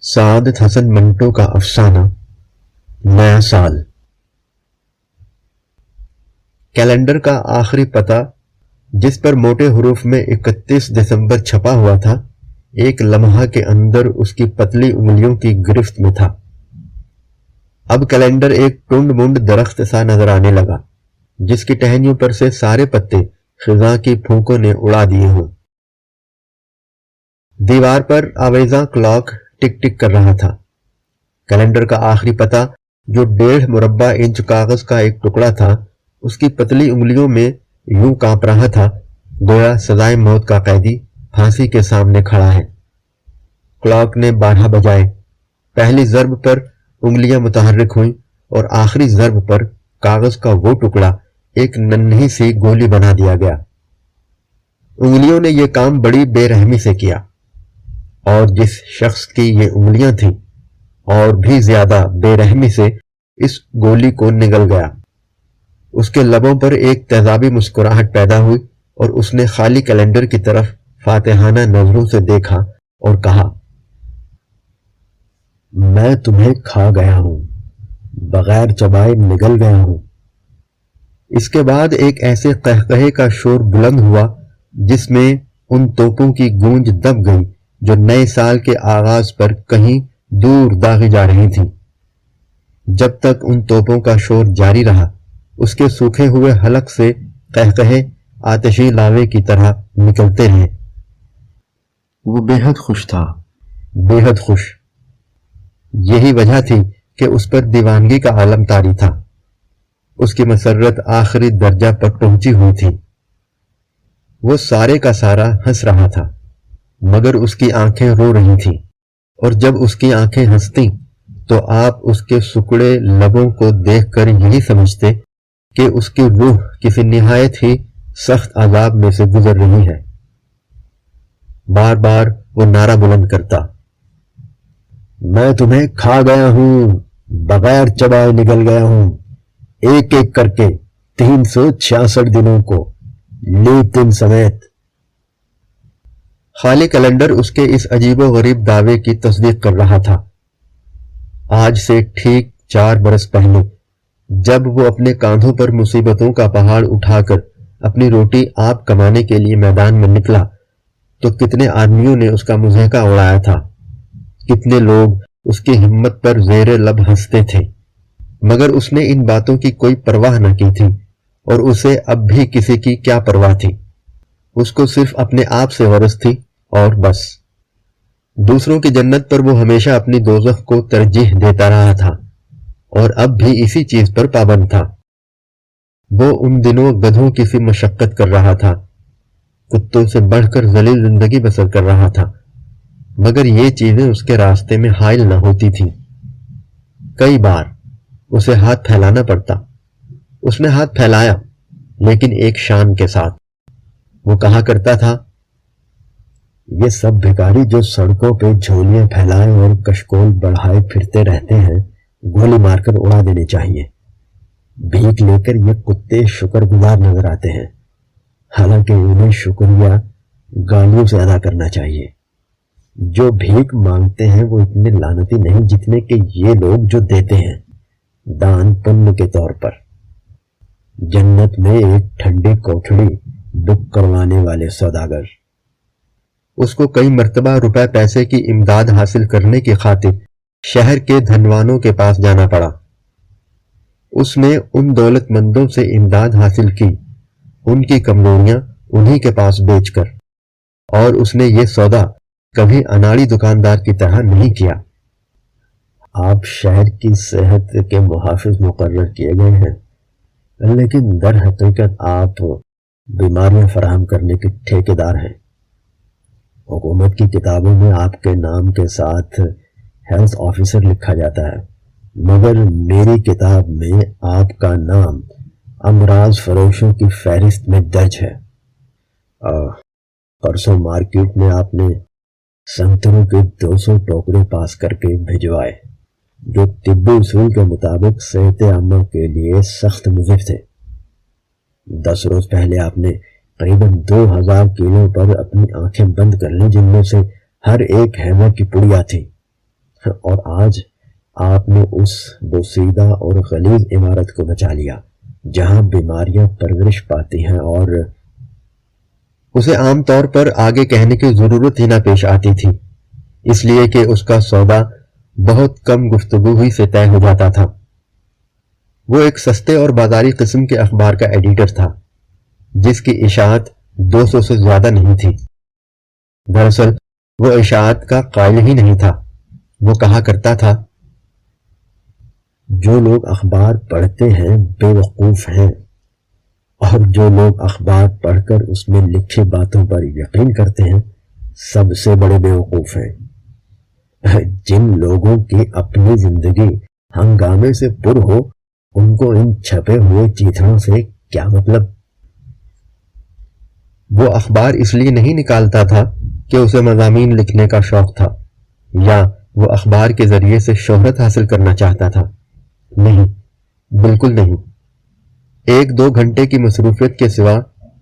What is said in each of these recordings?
سعادت حسن منٹو کا افسانہ نیا سال۔ کیلنڈر کا آخری پتہ جس پر موٹے حروف میں 31 دسمبر چھپا ہوا تھا، ایک لمحہ کے اندر اس کی پتلی انگلیوں کی گرفت میں تھا۔ اب کیلنڈر ایک ٹنڈ منڈ درخت سا نظر آنے لگا جس کی ٹہنیوں پر سے سارے پتے خزاں کی پھونکوں نے اڑا دیے ہوں۔ دیوار پر آویزاں کلاک ٹک ٹک کر رہا تھا۔ کیلنڈر کا آخری پتہ جو 1.5 مربع انچ کاغذ کا ایک ٹکڑا تھا، اس کی پتلی انگلیوں میں یوں کانپ رہا تھا گویا سزائے موت کا قیدی پھانسی کے سامنے کھڑا ہے۔ کلاک نے 12 بجائے۔ پہلی ضرب پر انگلیاں متحرک ہوئیں اور آخری ضرب پر کاغذ کا وہ ٹکڑا ایک ننھی سی گولی بنا دیا گیا۔ انگلیوں نے یہ کام بڑی بے رحمی سے کیا، اور جس شخص کی یہ انگلیاں تھیں اور بھی زیادہ بے رحمی سے اس گولی کو نگل گیا۔ اس کے لبوں پر ایک تیزابی مسکراہٹ پیدا ہوئی اور اس نے خالی کیلنڈر کی طرف فاتحانہ نظروں سے دیکھا اور کہا، میں تمہیں کھا گیا ہوں، بغیر چبائے نگل گیا ہوں۔ اس کے بعد ایک ایسے قہقہے کا شور بلند ہوا جس میں ان توپوں کی گونج دب گئی جو نئے سال کے آغاز پر کہیں دور داغی جا رہی تھیں۔ جب تک ان توپوں کا شور جاری رہا، اس کے سوکھے ہوئے حلق سے قہقہے آتشی لاوے کی طرح نکلتے رہے۔ وہ بے حد خوش تھا، بے حد خوش۔ یہی وجہ تھی کہ اس پر دیوانگی کا عالم طاری تھا۔ اس کی مسرت آخری درجہ پر پہنچی ہوئی تھی۔ وہ سارے کا سارا ہنس رہا تھا، مگر اس کی آنکھیں رو رہی تھیں، اور جب اس کی آنکھیں ہنستیں تو آپ اس کے سکڑے لبوں کو دیکھ کر یہی سمجھتے کہ اس کی روح کسی نہایت ہی سخت عذاب میں سے گزر رہی ہے۔ بار بار وہ نعرہ بلند کرتا، میں تمہیں کھا گیا ہوں، بغیر چبائے نگل گیا ہوں، ایک ایک کر کے 366 دنوں کو، لیپ دن سمیت۔ خالی کیلنڈر اس کے اس عجیب و غریب دعوے کی تصدیق کر رہا تھا۔ آج سے ٹھیک 4 برس پہلے جب وہ اپنے کاندھوں پر مصیبتوں کا پہاڑ اٹھا کر اپنی روٹی آپ کمانے کے لیے میدان میں نکلا تو کتنے آدمیوں نے اس کا مضحکہ اڑایا تھا، کتنے لوگ اس کی ہمت پر زیر لب ہنستے تھے، مگر اس نے ان باتوں کی کوئی پرواہ نہ کی تھی، اور اسے اب بھی کسی کی کیا پرواہ تھی۔ اس کو صرف اپنے آپ سے غرض تھی اور بس۔ دوسروں کی جنت پر وہ ہمیشہ اپنی دوزخ کو ترجیح دیتا رہا تھا، اور اب بھی اسی چیز پر پابند تھا۔ وہ ان دنوں گدھوں کی سی مشقت کر رہا تھا، کتوں سے بڑھ کر ذلیل زندگی بسر کر رہا تھا، مگر یہ چیزیں اس کے راستے میں حائل نہ ہوتی تھیں۔ کئی بار اسے ہاتھ پھیلانا پڑتا۔ اس نے ہاتھ پھیلایا، لیکن ایک شان کے ساتھ۔ وہ کہا کرتا تھا، یہ سب بھکاری جو سڑکوں پہ جھولیاں پھیلائے اور کشکول بڑھائے پھرتے رہتے ہیں، گولی مار کر اڑا دینے چاہیے۔ بھیک لے کر یہ کتے شکر گزار نظر آتے ہیں، حالانکہ انہیں شکریہ گالیوں سے ادا کرنا چاہیے۔ جو بھیک مانگتے ہیں وہ اتنے لعنتی نہیں جتنے کہ یہ لوگ جو دیتے ہیں، دان پن کے طور پر۔ جنت میں ایک ٹھنڈی کوٹھڑی بک کروانے والے سوداگر۔ اس کو کئی مرتبہ روپے پیسے کی امداد حاصل کرنے کی خاطر شہر کے دھنوانوں کے پاس جانا پڑا۔ اس نے ان دولت مندوں سے امداد حاصل کی، ان کی کمزوریاں انہی کے پاس بیچ کر، اور اس نے یہ سودا کبھی اناڑی دکاندار کی طرح نہیں کیا۔ آپ شہر کی صحت کے محافظ مقرر کیے گئے ہیں، لیکن در حقیقت آپ بیماریاں فراہم کرنے کے ٹھیکیدار ہیں۔ حکومت کی کتابوں میں آپ کے نام کے ساتھ ہیلتھ آفیسر لکھا جاتا ہے، مگر میری کتاب میں آپ کا نام امراض فروشوں کی فہرست میں درج ہے۔ پرسوں مارکیٹ میں آپ نے سنتروں کے 200 ٹوکرے پاس کر کے بھجوائے جو طبی اصول کے مطابق صحت عامہ کے لیے سخت مضر تھے۔ 10 روز پہلے آپ نے قریباً 2000 کلو پر اپنی آنکھیں بند کر لیں، جن میں سے ہر ایک ہیما کی پڑیا تھی۔ اور آج آپ نے اس بوسیدہ اور غلیظ عمارت کو بچا لیا جہاں بیماریاں پرورش پاتی ہیں، اور اسے عام طور پر آگے کہنے کی ضرورت ہی نہ پیش آتی تھی، اس لیے کہ اس کا سودا بہت کم گفتگو ہی سے طے ہو جاتا تھا۔ وہ ایک سستے اور بازاری قسم کے اخبار کا ایڈیٹر تھا جس کی اشاعت 200 سے زیادہ نہیں تھی۔ دراصل وہ اشاعت کا قائل ہی نہیں تھا۔ وہ کہا کرتا تھا، جو لوگ اخبار پڑھتے ہیں بے وقوف ہیں، اور جو لوگ اخبار پڑھ کر اس میں لکھی باتوں پر یقین کرتے ہیں سب سے بڑے بے وقوف ہیں۔ جن لوگوں کی اپنی زندگی ہنگامے سے پر ہو ان کو ان چھپے ہوئے چیتڑوں سے کیا مطلب؟ وہ اخبار اس لیے نہیں نکالتا تھا کہ اسے مضامین لکھنے کا شوق تھا یا وہ اخبار کے ذریعے سے شہرت حاصل کرنا چاہتا تھا۔ نہیں، بالکل نہیں۔ 1-2 گھنٹے کی مصروفیت کے سوا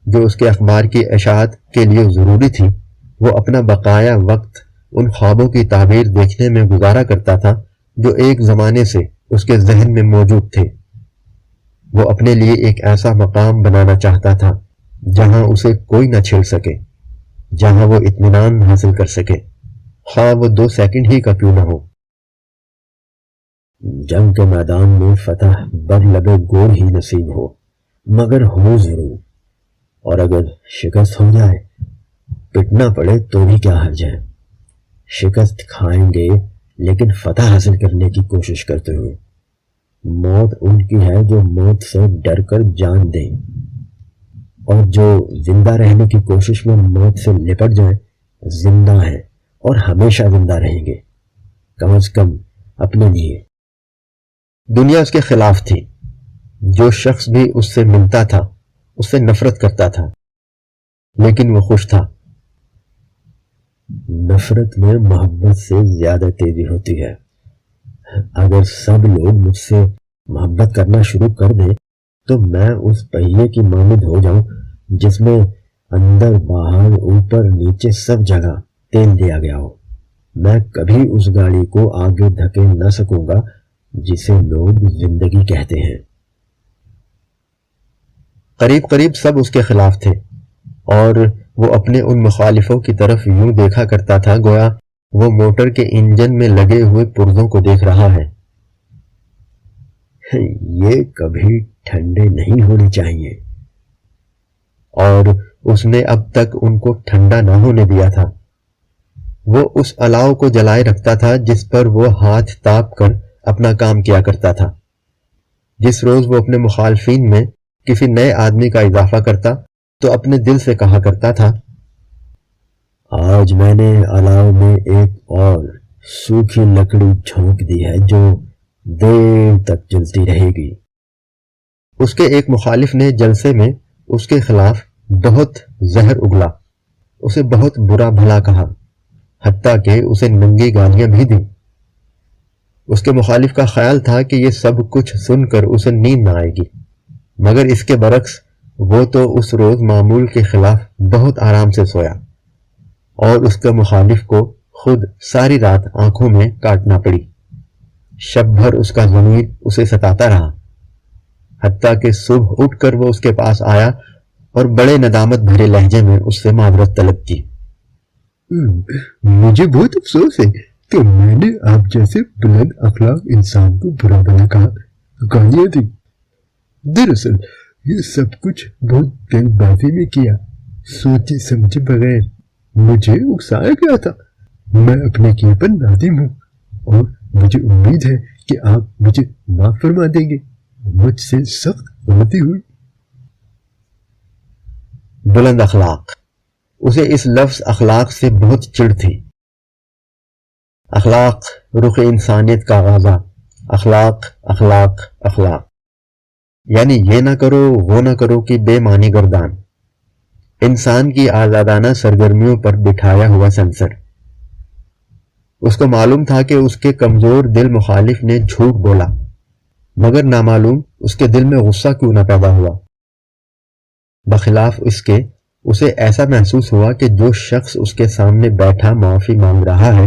جو اس کے اخبار کی اشاعت کے لیے ضروری تھی، وہ اپنا بقایا وقت ان خوابوں کی تعبیر دیکھنے میں گزارا کرتا تھا جو ایک زمانے سے اس کے ذہن میں موجود تھے۔ وہ اپنے لیے ایک ایسا مقام بنانا چاہتا تھا جہاں اسے کوئی نہ چھیڑ سکے، جہاں وہ اطمینان حاصل کر سکے، خواہ وہ 2 سیکنڈ ہی کا کیوں نہ ہو۔ جنگ کے میدان میں فتح بر لبے گور ہی نصیب ہو، مگر ہو ضرور، اور اگر شکست ہو جائے، پٹنا پڑے تو بھی کیا حرج ہے۔ شکست کھائیں گے لیکن فتح حاصل کرنے کی کوشش کرتے ہوئے۔ موت ان کی ہے جو موت سے ڈر کر جان دیں، اور جو زندہ رہنے کی کوشش میں موت سے لپٹ جائیں زندہ ہیں اور ہمیشہ زندہ رہیں گے، کم از کم اپنے لیے۔ دنیا اس کے خلاف تھی۔ جو شخص بھی اس سے ملتا تھا اس سے نفرت کرتا تھا، لیکن وہ خوش تھا۔ نفرت میں محبت سے زیادہ تیزی ہوتی ہے۔ اگر سب لوگ مجھ سے محبت کرنا شروع کر دیں تو میں اس پہیے کی مانند ہو جاؤں جس میں اندر باہر اوپر نیچے سب جگہ تیل دیا گیا ہو۔ میں کبھی اس گاڑی کو آگے دھکیل نہ سکوں گا جسے لوگ زندگی کہتے ہیں۔ قریب قریب سب اس کے خلاف تھے، اور وہ اپنے ان مخالفوں کی طرف یوں دیکھا کرتا تھا گویا وہ موٹر کے انجن میں لگے ہوئے پرزوں کو دیکھ رہا ہے۔ یہ کبھی ٹھنڈے نہیں ہونے چاہیے، اور اس نے اب تک ان کو ٹھنڈا نہ ہونے دیا تھا۔ وہ اس الاؤ کو جلائے رکھتا تھا جس پر وہ ہاتھ تاپ کر اپنا کام کیا کرتا تھا۔ جس روز وہ اپنے مخالفین میں کسی نئے آدمی کا اضافہ کرتا تو اپنے دل سے کہا کرتا تھا، آج میں نے الاؤ میں ایک اور سوکھی لکڑی جھونک دی ہے جو دیر تک جلتی رہے گی۔ اس کے ایک مخالف نے جلسے میں اس کے خلاف بہت زہر اگلا، اسے بہت برا بھلا کہا، حتیٰ کہ اسے ننگی گالیاں بھی دیں۔ اس کے مخالف کا خیال تھا کہ یہ سب کچھ سن کر اسے نیند نہ آئے گی، مگر اس کے برعکس وہ تو اس روز معمول کے خلاف بہت آرام سے سویا، اور اس کے مخالف کو خود ساری رات آنکھوں میں کاٹنا پڑی۔ شب بھر اس کا ضمیر اسے ستاتا رہا، حتیٰ کہ صبح اٹھ کر وہ اس کے پاس آیا اور بڑے ندامت بھرے لہجے میں اس سے معذرت طلب کی۔ مجھے بہت افسوس ہے کہ میں نے آپ جیسے بلند اخلاق انسان کو برا بھلا کہا، گالیاں دی۔ دراصل یہ سب کچھ بہت جلد بازی میں کیا، سوچے سمجھے بغیر۔ مجھے اکسایا گیا تھا۔ میں اپنے کیے پر نادم ہوں، اور مجھے امید ہے کہ آپ مجھے معاف فرما دیں گے۔ مجھ سے سخت غلطی ہوئی۔ بلند اخلاق، اسے اس لفظ اخلاق سے بہت چڑ تھی۔ اخلاق رخ انسانیت کا غازہ، اخلاق اخلاق اخلاق، یعنی یہ نہ کرو وہ نہ کرو کہ بے معنی گردان، انسان کی آزادانہ سرگرمیوں پر بٹھایا ہوا سینسر۔ اس کو معلوم تھا کہ اس کے کمزور دل مخالف نے جھوٹ بولا، مگر نامعلوم اس کے دل میں غصہ کیوں نہ پیدا ہوا۔ بخلاف اس کے اسے ایسا محسوس ہوا کہ جو شخص اس کے سامنے بیٹھا معافی مانگ رہا ہے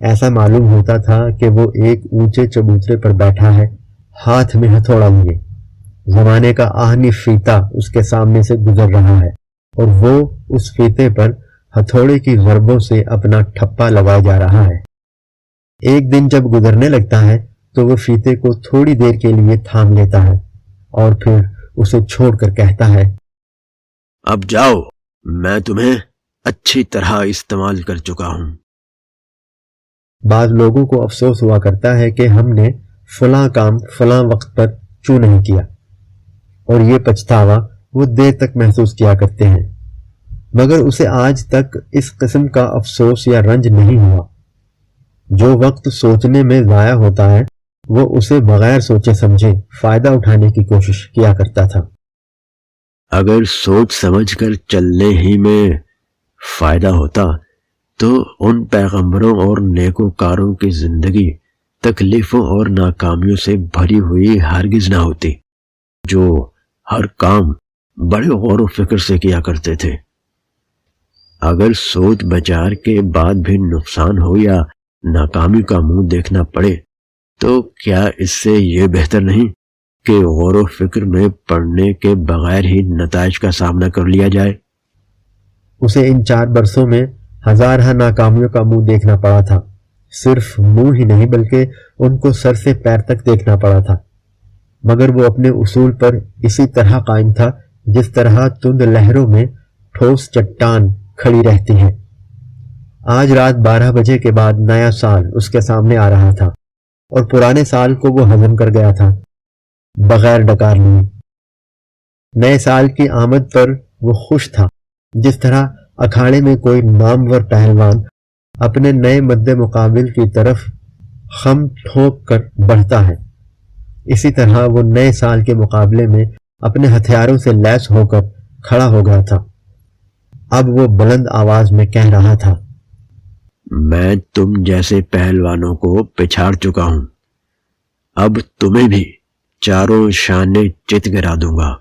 ایسا معلوم ہوتا تھا کہ وہ ایک اونچے چبوترے پر بیٹھا ہے، ہاتھ میں ہتھوڑا لیے۔ زمانے کا آہنی فیتا اس کے سامنے سے گزر رہا ہے اور وہ اس فیتے پر ہتھوڑے کی ضربوں سے اپنا ٹھپا لگائے جا رہا ہے۔ ایک دن جب گزرنے لگتا ہے تو وہ فیتے کو تھوڑی دیر کے لیے تھام لیتا ہے اور پھر اسے چھوڑ کر کہتا ہے، اب جاؤ، میں تمہیں اچھی طرح استعمال کر چکا ہوں۔ بعض لوگوں کو افسوس ہوا کرتا ہے کہ ہم نے فلاں کام فلاں وقت پر کیوں نہیں کیا، اور یہ پچھتاوا وہ دیر تک محسوس کیا کرتے ہیں، مگر اسے آج تک اس قسم کا افسوس یا رنج نہیں ہوا۔ جو وقت سوچنے میں ضائع ہوتا ہے وہ اسے بغیر سوچے سمجھے فائدہ اٹھانے کی کوشش کیا کرتا تھا۔ اگر سوچ سمجھ کر چلنے ہی میں فائدہ ہوتا تو ان پیغمبروں اور نیکوکاروں کی زندگی تکلیفوں اور ناکامیوں سے بھری ہوئی ہرگز نہ ہوتی، جو ہر کام بڑے غور و فکر سے کیا کرتے تھے۔ اگر سوچ بچار کے بعد بھی نقصان ہو یا ناکامی کا منہ دیکھنا پڑے تو کیا اس سے یہ بہتر نہیں کہ غور و فکر میں پڑنے کے بغیر ہی نتائج کا سامنا کر لیا جائے؟ اسے ان 4 برسوں میں ہزارہ ناکامیوں کا منہ دیکھنا پڑا تھا، صرف منہ ہی نہیں بلکہ ان کو سر سے پیر تک دیکھنا پڑا تھا، مگر وہ اپنے اصول پر اسی طرح قائم تھا جس طرح تند لہروں میں ٹھوس چٹان کھڑی رہتی ہے۔ آج رات 12 بجے کے بعد نیا سال اس کے سامنے آ رہا تھا اور پرانے سال کو وہ ہضم کر گیا تھا بغیر ڈکار لیے۔ نئے سال کی آمد پر وہ خوش تھا، جس طرح اکھاڑے میں کوئی نامور پہلوان اپنے نئے مد مقابل کی طرف خم ٹھوک کر بڑھتا ہے، اسی طرح وہ نئے سال کے مقابلے میں اپنے ہتھیاروں سے لیس ہو کر کھڑا ہو گیا تھا۔ اب وہ بلند آواز میں کہہ رہا تھا، میں تم جیسے پہلوانوں کو پچھاڑ چکا ہوں، اب تمہیں بھی چاروں شانے چت گرا دوں گا۔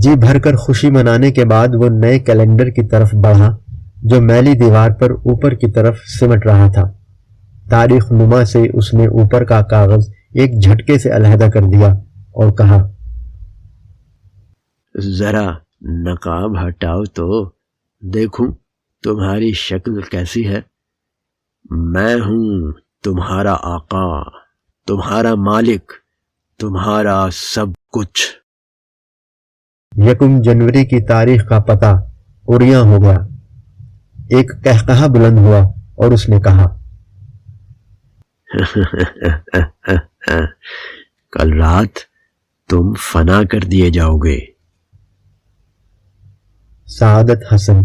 جی بھر کر خوشی منانے کے بعد وہ نئے کیلنڈر کی طرف بڑھا جو میلی دیوار پر اوپر کی طرف سمٹ رہا تھا۔ تاریخ نما سے اس نے اوپر کا کاغذ ایک جھٹکے سے علیحدہ کر دیا اور کہا، ذرا نقاب ہٹاؤ تو دیکھوں تمہاری شکل کیسی ہے۔ میں ہوں تمہارا آقا، تمہارا مالک، تمہارا سب کچھ۔ 1 جنوری کی تاریخ کا پتہ اریاں ہو گیا۔ ایک قہقہہ بلند ہوا اور اس نے کہا، کل رات تم فنا کر دیے جاؤ گے۔ سعادت حسن،